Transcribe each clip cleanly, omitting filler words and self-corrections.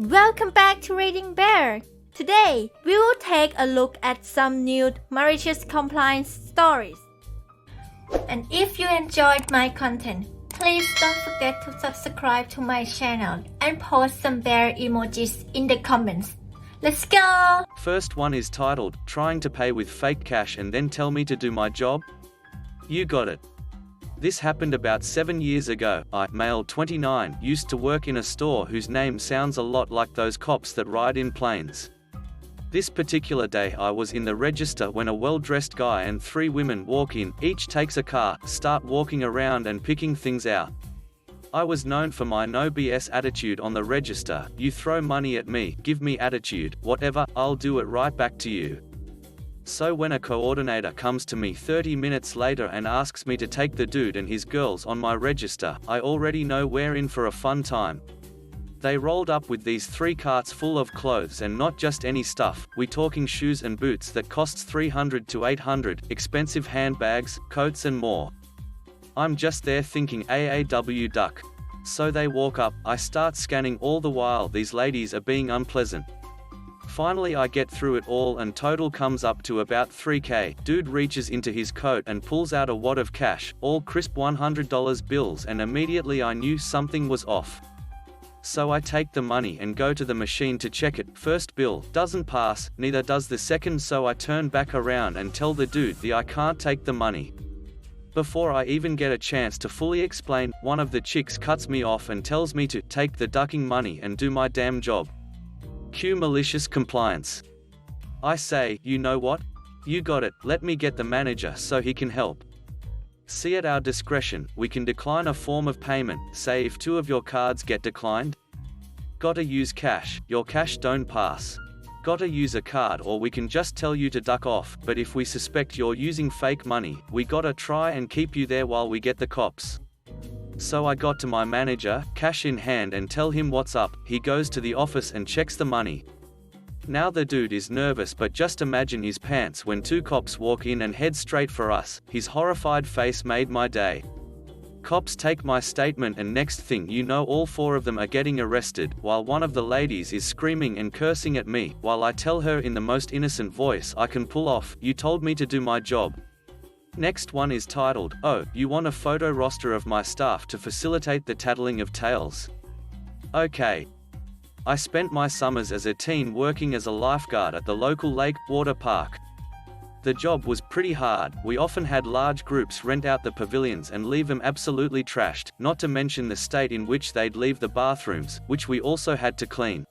Welcome back to Reading Bear. Today, we will take a look at some new malicious compliance stories. And if you enjoyed my content, please don't forget to subscribe to my channel and post some bear emojis in the comments. Let's go! First one is titled, Trying to Pay with Fake Cash and Then Tell Me to Do My Job? You got it. This happened about 7 years ago. I, male 29, used to work in a store whose name sounds a lot like those cops that ride in planes. This particular day I was in the register when a well-dressed guy and 3 women walk in, each takes a cart, start walking around and picking things out. I was known for my no BS attitude on the register. You throw money at me, give me attitude, whatever, I'll do it right back to you. So when a coordinator comes to me 30 minutes later and asks me to take the dude and his girls on my register, I already know we're in for a fun time. They rolled up with these 3 carts full of clothes, and not just any stuff. We talking shoes and boots that costs $300 to $800, expensive handbags, coats and more. I'm just there thinking AAW duck. So they walk up, I start scanning all the while these ladies are being unpleasant. Finally I get through it all and total comes up to about $3K. Dude reaches into his coat and pulls out a wad of cash, all crisp $100 bills, and immediately I knew something was off. So I take the money and go to the machine to check it. First bill doesn't pass, neither does the second, so I turn back around and tell the dude I can't take the money. Before I even get a chance to fully explain, one of the chicks cuts me off and tells me to take the ducking money and do my damn job. Cue malicious compliance. I say, you know what? You got it, let me get the manager so he can help. See, at our discretion, we can decline a form of payment, say if 2 of your cards get declined. Gotta use cash, your cash don't pass. Gotta use a card, or we can just tell you to duck off, but if we suspect you're using fake money, we gotta try and keep you there while we get the cops. So I got to my manager, cash in hand, and tell him what's up. He goes to the office and checks the money. Now the dude is nervous, but just imagine his pants when 2 cops walk in and head straight for us. His horrified face made my day. Cops take my statement and next thing you know all 4 of them are getting arrested, while one of the ladies is screaming and cursing at me, while I tell her in the most innocent voice I can pull off, you told me to do my job. Next one is titled, Oh, you want a photo roster of my staff to facilitate the tattling of tales? Okay. I spent my summers as a teen working as a lifeguard at the local lake water park. The job was pretty hard. We often had large groups rent out the pavilions and leave them absolutely trashed, not to mention the state in which they'd leave the bathrooms, which we also had to clean.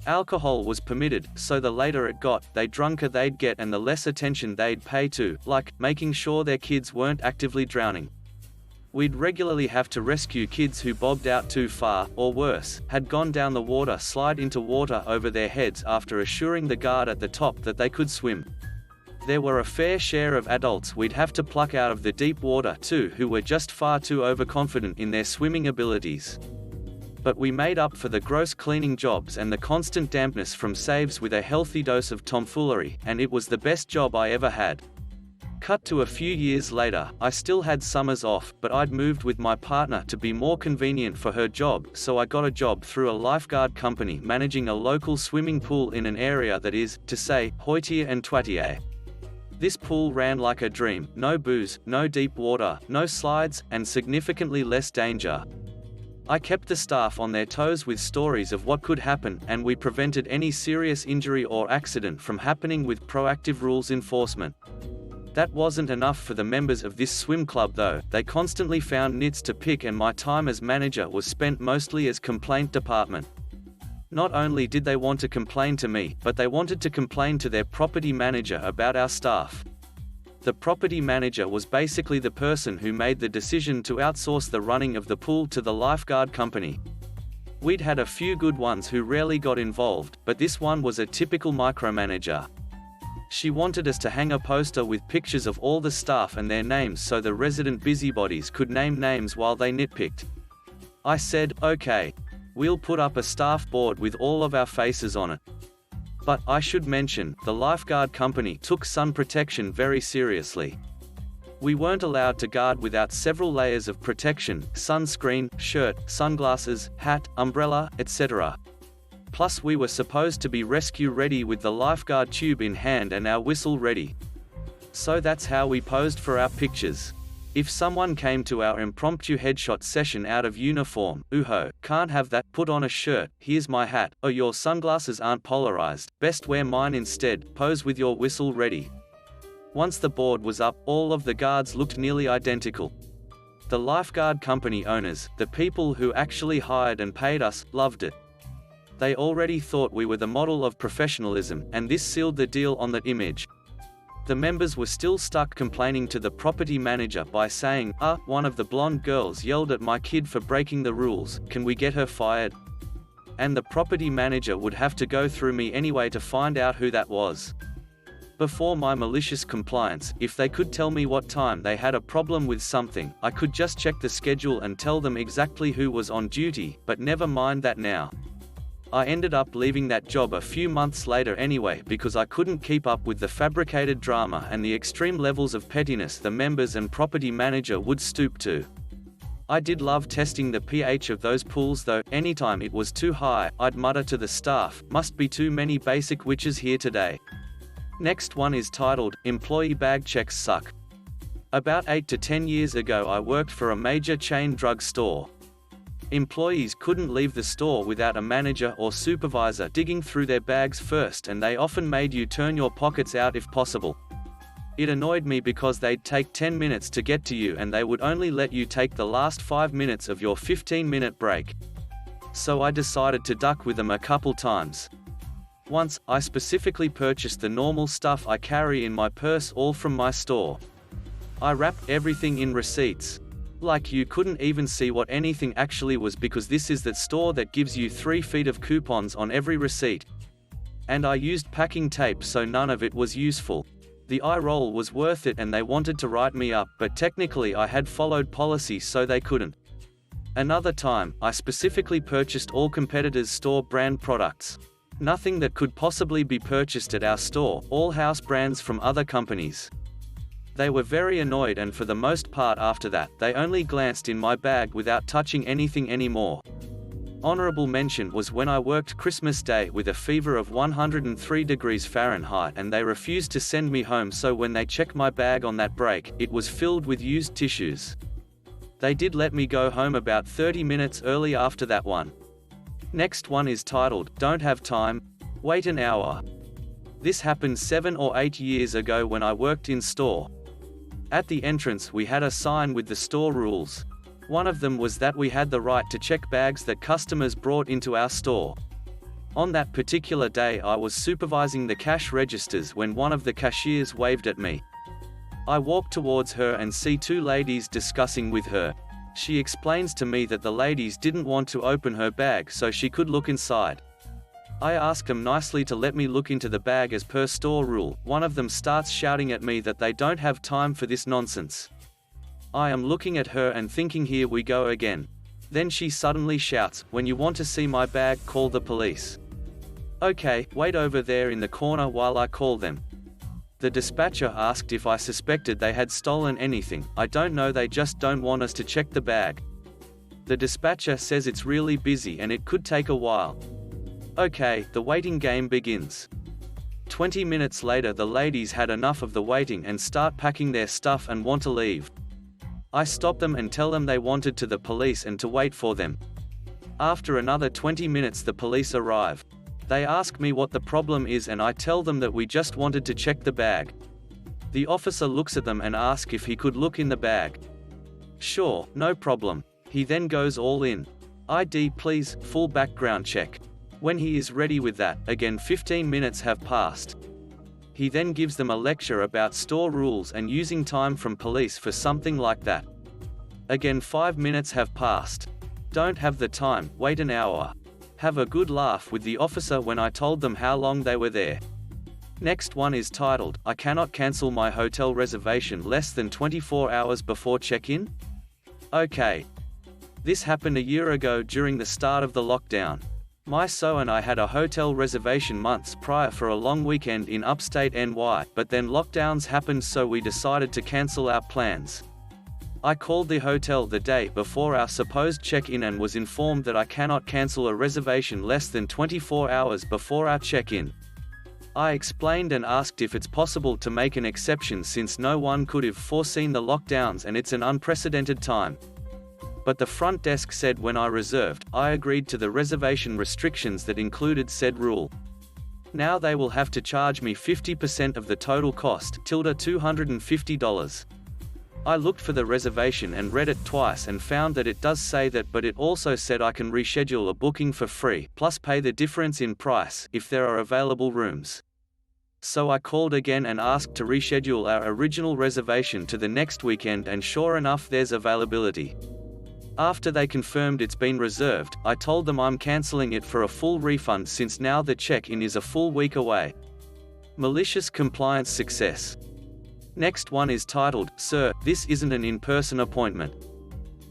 Alcohol was permitted, so the later it got, the drunker they'd get and the less attention they'd pay to, like, making sure their kids weren't actively drowning. We'd regularly have to rescue kids who bobbed out too far, or worse, had gone down the water slide into water over their heads after assuring the guard at the top that they could swim. There were a fair share of adults we'd have to pluck out of the deep water too, who were just far too overconfident in their swimming abilities. But we made up for the gross cleaning jobs and the constant dampness from saves with a healthy dose of tomfoolery, and it was the best job I ever had. Cut to a few years later, I still had summers off, but I'd moved with my partner to be more convenient for her job, so I got a job through a lifeguard company managing a local swimming pool in an area that is, to say, hoity and twatty. This pool ran like a dream, no booze, no deep water, no slides, and significantly less danger. I kept the staff on their toes with stories of what could happen, and we prevented any serious injury or accident from happening with proactive rules enforcement. That wasn't enough for the members of this swim club though. They constantly found nits to pick, and my time as manager was spent mostly as complaint department. Not only did they want to complain to me, but they wanted to complain to their property manager about our staff. The property manager was basically the person who made the decision to outsource the running of the pool to the lifeguard company. We'd had a few good ones who rarely got involved, but this one was a typical micromanager. She wanted us to hang a poster with pictures of all the staff and their names so the resident busybodies could name names while they nitpicked. I said, okay. We'll put up a staff board with all of our faces on it. But, I should mention, the lifeguard company took sun protection very seriously. We weren't allowed to guard without several layers of protection, sunscreen, shirt, sunglasses, hat, umbrella, etc. Plus we were supposed to be rescue ready with the lifeguard tube in hand and our whistle ready. So that's how we posed for our pictures. If someone came to our impromptu headshot session out of uniform, can't have that, put on a shirt, here's my hat, oh your sunglasses aren't polarized, best wear mine instead, pose with your whistle ready. Once the board was up, all of the guards looked nearly identical. The lifeguard company owners, the people who actually hired and paid us, loved it. They already thought we were the model of professionalism, and this sealed the deal on that image. The members were still stuck complaining to the property manager by saying, one of the blonde girls yelled at my kid for breaking the rules, can we get her fired? And the property manager would have to go through me anyway to find out who that was. Before my malicious compliance, if they could tell me what time they had a problem with something, I could just check the schedule and tell them exactly who was on duty, but never mind that now. I ended up leaving that job a few months later anyway because I couldn't keep up with the fabricated drama and the extreme levels of pettiness the members and property manager would stoop to. I did love testing the pH of those pools though. Anytime it was too high, I'd mutter to the staff, must be too many basic witches here today. Next one is titled, Employee Bag Checks Suck. About 8 to 10 years ago I worked for a major chain drug store. Employees couldn't leave the store without a manager or supervisor digging through their bags first, and they often made you turn your pockets out if possible. It annoyed me because they'd take 10 minutes to get to you and they would only let you take the last 5 minutes of your 15-minute break. So I decided to duck with them a couple times. Once, I specifically purchased the normal stuff I carry in my purse all from my store. I wrapped everything in receipts. Like you couldn't even see what anything actually was because this is that store that gives you 3 feet of coupons on every receipt. And I used packing tape so none of it was useful. The eye roll was worth it and they wanted to write me up, but technically I had followed policy so they couldn't. Another time, I specifically purchased all competitors' store brand products. Nothing that could possibly be purchased at our store, all house brands from other companies. They were very annoyed and for the most part after that, they only glanced in my bag without touching anything anymore. Honorable mention was when I worked Christmas Day with a fever of 103 degrees Fahrenheit and they refused to send me home, so when they checked my bag on that break, it was filled with used tissues. They did let me go home about 30 minutes early after that one. Next one is titled, Don't Have Time, Wait an Hour. This happened 7 or 8 years ago when I worked in store. At the entrance we had a sign with the store rules. One of them was that we had the right to check bags that customers brought into our store. On that particular day I was supervising the cash registers when one of the cashiers waved at me. I walked towards her and see 2 ladies discussing with her. She explains to me that the ladies didn't want to open her bag so she could look inside. I ask them nicely to let me look into the bag as per store rule. One of them starts shouting at me that they don't have time for this nonsense. I am looking at her and thinking, here we go again. Then she suddenly shouts, when you want to see my bag, call the police. Okay, wait over there in the corner while I call them. The dispatcher asked if I suspected they had stolen anything. I don't know, they just don't want us to check the bag. The dispatcher says it's really busy and it could take a while. Okay, the waiting game begins. 20 minutes later the ladies had enough of the waiting and start packing their stuff and want to leave. I stop them and tell them they wanted to the police and to wait for them. After another 20 minutes the police arrive. They ask me what the problem is and I tell them that we just wanted to check the bag. The officer looks at them and asks if he could look in the bag. Sure, no problem. He then goes all in. ID please, full background check. When he is ready with that, again 15 minutes have passed. He then gives them a lecture about store rules and using time from police for something like that. Again 5 minutes have passed. Don't have the time, wait an hour. Have a good laugh with the officer when I told them how long they were there. Next one is titled, I cannot cancel my hotel reservation less than 24 hours before check-in? Okay. This happened a year ago during the start of the lockdown. My so and I had a hotel reservation months prior for a long weekend in upstate NY, but then lockdowns happened so we decided to cancel our plans. I called the hotel the day before our supposed check-in and was informed that I cannot cancel a reservation less than 24 hours before our check-in. I explained and asked if it's possible to make an exception since no one could have foreseen the lockdowns and it's an unprecedented time. But the front desk said when I reserved, I agreed to the reservation restrictions that included said rule. Now they will have to charge me 50% of the total cost, $250. I looked for the reservation and read it twice and found that it does say that, but it also said I can reschedule a booking for free, plus pay the difference in price, if there are available rooms. So I called again and asked to reschedule our original reservation to the next weekend, and sure enough there's availability. After they confirmed it's been reserved, I told them I'm cancelling it for a full refund since now the check-in is a full week away. Malicious compliance success. Next one is titled, "Sir, this isn't an in-person appointment."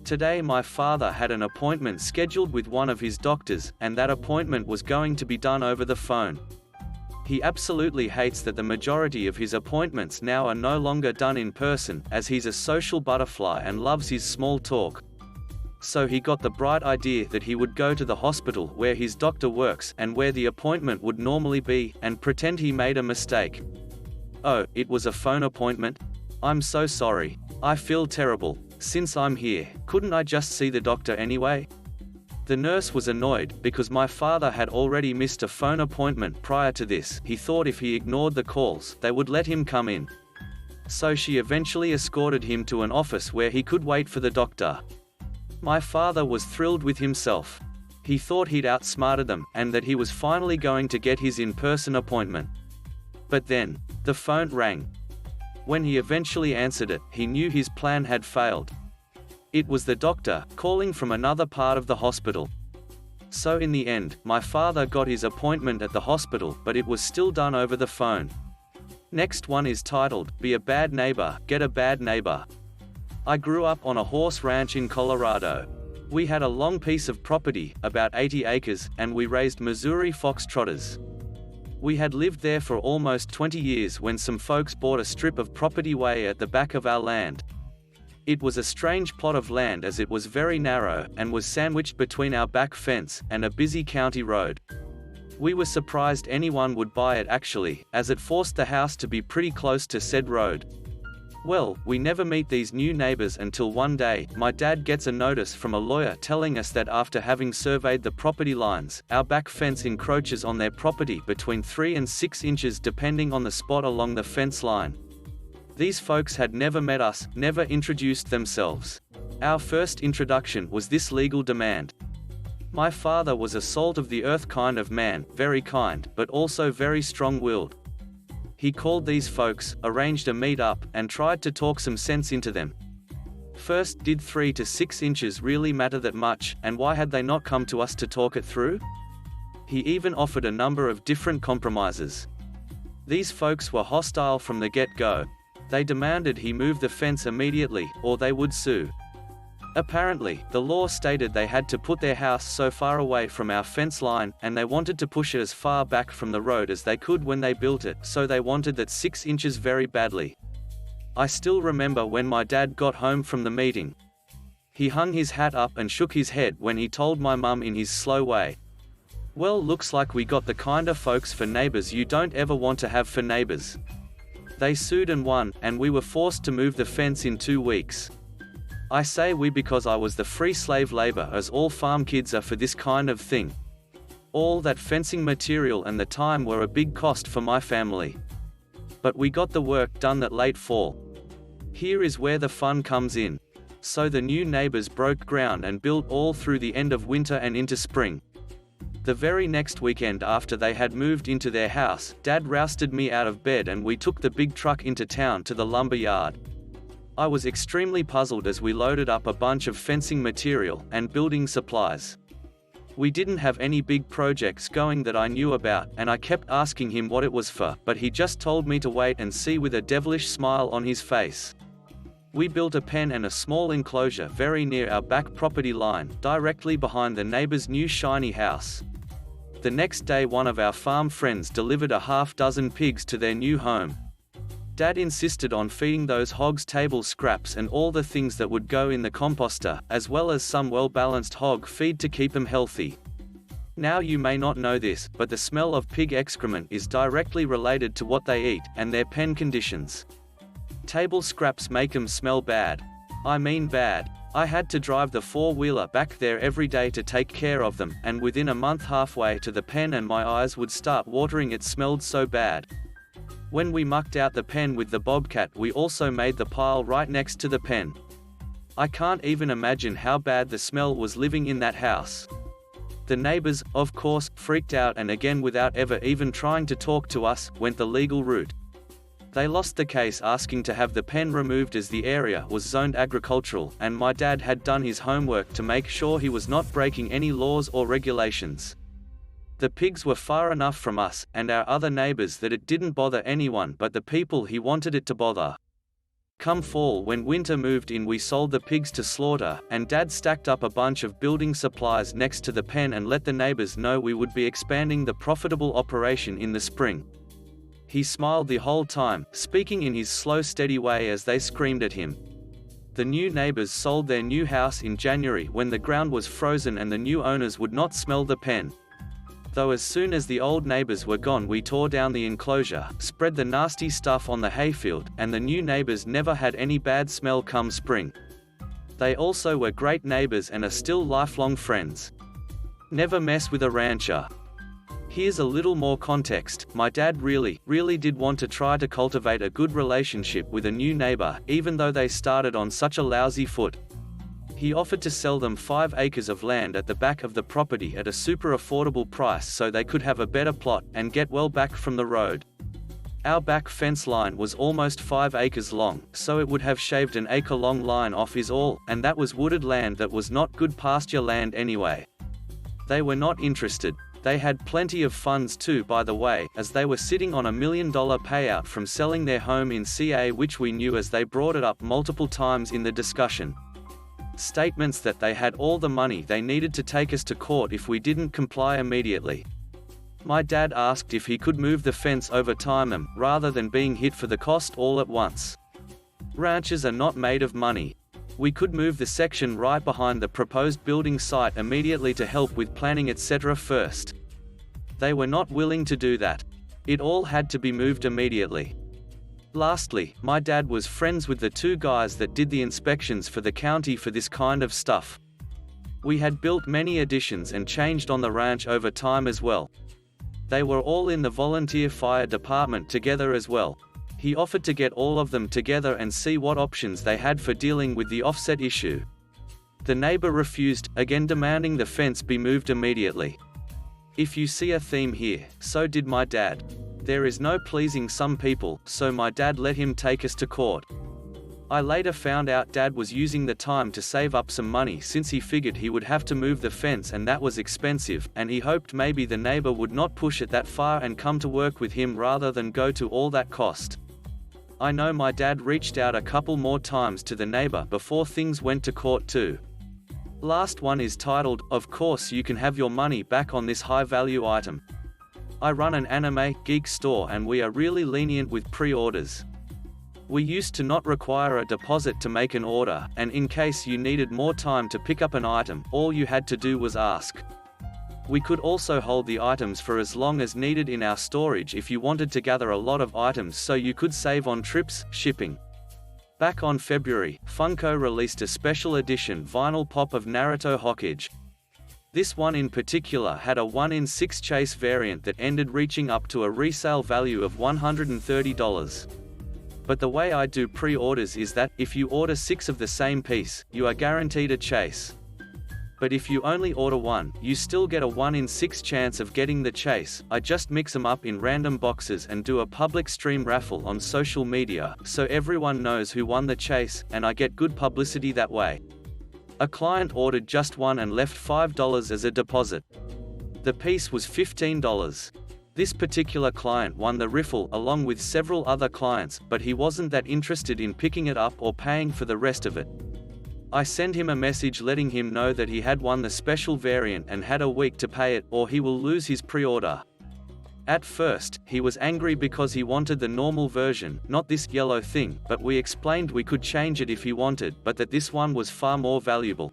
Today my father had an appointment scheduled with one of his doctors, and that appointment was going to be done over the phone. He absolutely hates that the majority of his appointments now are no longer done in person, as he's a social butterfly and loves his small talk. So he got the bright idea that he would go to the hospital where his doctor works and where the appointment would normally be, and pretend he made a mistake. "Oh, it was a phone appointment? I'm so sorry. I feel terrible. Since I'm here, couldn't I just see the doctor anyway?" The nurse was annoyed, because my father had already missed a phone appointment prior to this. He thought if he ignored the calls, they would let him come in. So she eventually escorted him to an office where he could wait for the doctor. My father was thrilled with himself. He thought he'd outsmarted them, and that he was finally going to get his in-person appointment. But then, the phone rang. When he eventually answered it, he knew his plan had failed. It was the doctor, calling from another part of the hospital. So in the end, my father got his appointment at the hospital, but it was still done over the phone. Next one is titled, "Be a Bad Neighbor, Get a Bad Neighbor." I grew up on a horse ranch in Colorado. We had a long piece of property, about 80 acres, and we raised Missouri foxtrotters. We had lived there for almost 20 years when some folks bought a strip of property way at the back of our land. It was a strange plot of land as it was very narrow, and was sandwiched between our back fence and a busy county road. We were surprised anyone would buy it actually, as it forced the house to be pretty close to said road. Well, we never meet these new neighbors until one day, my dad gets a notice from a lawyer telling us that after having surveyed the property lines, our back fence encroaches on their property between 3 and 6 inches depending on the spot along the fence line. These folks had never met us, never introduced themselves. Our first introduction was this legal demand. My father was a salt-of-the-earth kind of man, very kind, but also very strong-willed. He called these folks, arranged a meet-up, and tried to talk some sense into them. First, did 3 to 6 inches really matter that much, and why had they not come to us to talk it through? He even offered a number of different compromises. These folks were hostile from the get-go. They demanded he move the fence immediately, or they would sue. Apparently, the law stated they had to put their house so far away from our fence line, and they wanted to push it as far back from the road as they could when they built it, so they wanted that 6 inches very badly. I still remember when my dad got home from the meeting. He hung his hat up and shook his head when he told my mum in his slow way, "Well, looks like we got the kind of folks for neighbors you don't ever want to have for neighbors." They sued and won, and we were forced to move the fence in 2 weeks. I say we because I was the free slave labor, as all farm kids are for this kind of thing. All that fencing material and the time were a big cost for my family. But we got the work done that late fall. Here is where the fun comes in. So the new neighbors broke ground and built all through the end of winter and into spring. The very next weekend after they had moved into their house, Dad rousted me out of bed and we took the big truck into town to the lumber yard. I was extremely puzzled as we loaded up a bunch of fencing material and building supplies. We didn't have any big projects going that I knew about, and I kept asking him what it was for, but he just told me to wait and see with a devilish smile on his face. We built a pen and a small enclosure very near our back property line, directly behind the neighbor's new shiny house. The next day one of our farm friends delivered a half-dozen pigs to their new home. Dad insisted on feeding those hogs table scraps and all the things that would go in the composter, as well as some well-balanced hog feed to keep them healthy. Now you may not know this, but the smell of pig excrement is directly related to what they eat, and their pen conditions. Table scraps make them smell bad. I mean bad. I had to drive the four-wheeler back there every day to take care of them, and within a month halfway to the pen and my eyes would start watering, it smelled so bad. When we mucked out the pen with the bobcat, we also made the pile right next to the pen. I can't even imagine how bad the smell was living in that house. The neighbors, of course, freaked out and again, without ever even trying to talk to us, went the legal route. They lost the case, asking to have the pen removed as the area was zoned agricultural, and my dad had done his homework to make sure he was not breaking any laws or regulations. The pigs were far enough from us and our other neighbors that it didn't bother anyone but the people he wanted it to bother. Come fall, when winter moved in, we sold the pigs to slaughter, and Dad stacked up a bunch of building supplies next to the pen and let the neighbors know we would be expanding the profitable operation in the spring. He smiled the whole time, speaking in his slow, steady way as they screamed at him. The new neighbors sold their new house in January when the ground was frozen and the new owners would not smell the pen. Though as soon as the old neighbors were gone, we tore down the enclosure, spread the nasty stuff on the hayfield, and the new neighbors never had any bad smell come spring. They also were great neighbors and are still lifelong friends. Never mess with a rancher. Here's a little more context. My dad really did want to try to cultivate a good relationship with a new neighbor, even though they started on such a lousy foot. He offered to sell them 5 acres of land at the back of the property at a super affordable price so they could have a better plot and get well back from the road. Our back fence line was almost 5 acres long, so it would have shaved an acre-long line off is all, and that was wooded land that was not good pasture land anyway. They were not interested. They had plenty of funds too, by the way, as they were sitting on $1 million payout from selling their home in CA, which we knew as they brought it up multiple times in the discussion. Statements that they had all the money they needed to take us to court if we didn't comply immediately. My dad asked if he could move the fence over time, rather than being hit for the cost all at once. Ranches are not made of money. We could move the section right behind the proposed building site immediately to help with planning etc. first. They were not willing to do that. It all had to be moved immediately. Lastly, my dad was friends with the 2 guys that did the inspections for the county for this kind of stuff. We had built many additions and changed on the ranch over time as well. They were all in the volunteer fire department together as well. He offered to get all of them together and see what options they had for dealing with the offset issue. The neighbor refused, again demanding the fence be moved immediately. If you see a theme here, so did my dad. There is no pleasing some people, so my dad let him take us to court. I later found out Dad was using the time to save up some money since he figured he would have to move the fence and that was expensive, and he hoped maybe the neighbor would not push it that far and come to work with him rather than go to all that cost. I know my dad reached out a couple more times to the neighbor before things went to court too. Last one is titled, "Of course you can have your money back on this high-value item." I run an anime geek store and we are really lenient with pre-orders. We used to not require a deposit to make an order, and in case you needed more time to pick up an item, all you had to do was ask. We could also hold the items for as long as needed in our storage if you wanted to gather a lot of items so you could save on trips, shipping. Back on February, Funko released a special edition vinyl pop of Naruto Hokage. This one in particular had a 1-in-6 chase variant that ended reaching up to a resale value of $130. But the way I do pre-orders is that, if you order 6 of the same piece, you are guaranteed a chase. But if you only order 1, you still get a 1-in-6 chance of getting the chase. I just mix them up in random boxes and do a public stream raffle on social media, so everyone knows who won the chase, and I get good publicity that way. A client ordered just 1 and left $5 as a deposit. The piece was $15. This particular client won the raffle along with several other clients, but he wasn't that interested in picking it up or paying for the rest of it. I send him a message letting him know that he had won the special variant and had a week to pay it, or he will lose his pre-order. At first, he was angry because he wanted the normal version, not this yellow thing, but we explained we could change it if he wanted, but that this one was far more valuable.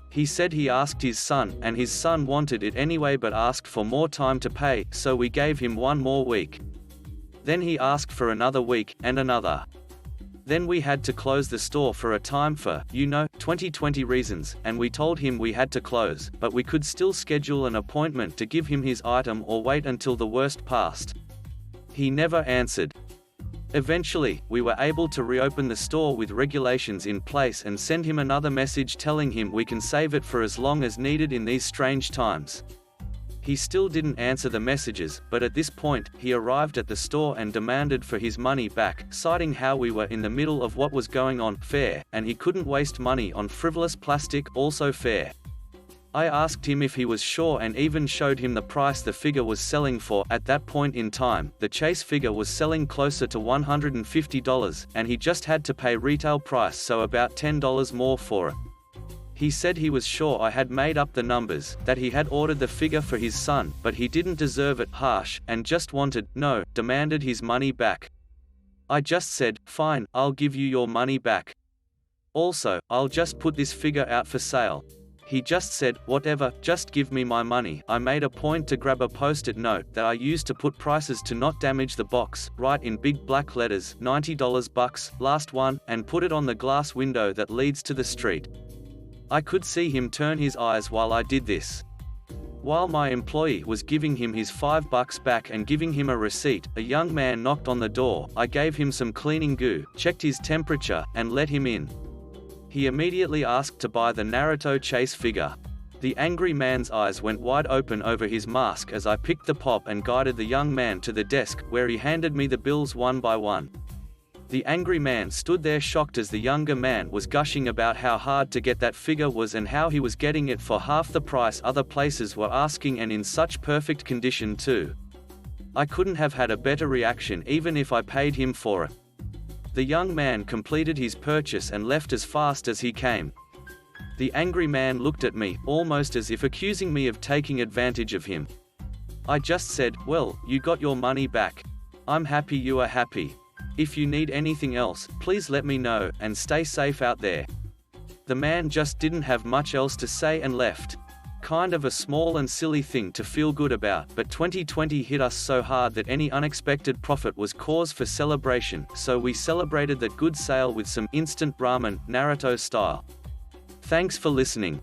He said he asked his son, and his son wanted it anyway but asked for more time to pay, so we gave him 1 more week. Then he asked for another week, and another. Then we had to close the store for a time for, 2020 reasons, and we told him we had to close, but we could still schedule an appointment to give him his item or wait until the worst passed. He never answered. Eventually, we were able to reopen the store with regulations in place and send him another message telling him we can save it for as long as needed in these strange times. He still didn't answer the messages, but at this point, he arrived at the store and demanded for his money back, citing how we were in the middle of what was going on, fair, and he couldn't waste money on frivolous plastic, also fair. I asked him if he was sure and even showed him the price the figure was selling for. At that point in time, the Chase figure was selling closer to $150, and he just had to pay retail price, so about $10 more for it. He said he was sure I had made up the numbers, that he had ordered the figure for his son, but he didn't deserve it, harsh, and just demanded his money back. I just said, fine, I'll give you your money back. Also, I'll just put this figure out for sale. He just said, whatever, just give me my money. I made a point to grab a post-it note that I used to put prices to not damage the box, write in big black letters, $90 bucks, last one, and put it on the glass window that leads to the street. I could see him turn his eyes while I did this. While my employee was giving him his $5 back and giving him a receipt, a young man knocked on the door. I gave him some cleaning goo, checked his temperature, and let him in. He immediately asked to buy the Naruto Chase figure. The angry man's eyes went wide open over his mask as I picked the pop and guided the young man to the desk, where he handed me the bills one by one. The angry man stood there shocked as the younger man was gushing about how hard to get that figure was and how he was getting it for half the price other places were asking, and in such perfect condition too. I couldn't have had a better reaction even if I paid him for it. The young man completed his purchase and left as fast as he came. The angry man looked at me, almost as if accusing me of taking advantage of him. I just said, well, you got your money back. I'm happy you are happy. If you need anything else, please let me know, and stay safe out there. The man just didn't have much else to say and left. Kind of a small and silly thing to feel good about, but 2020 hit us so hard that any unexpected profit was cause for celebration, so we celebrated that good sale with some instant ramen, Naruto style. Thanks for listening.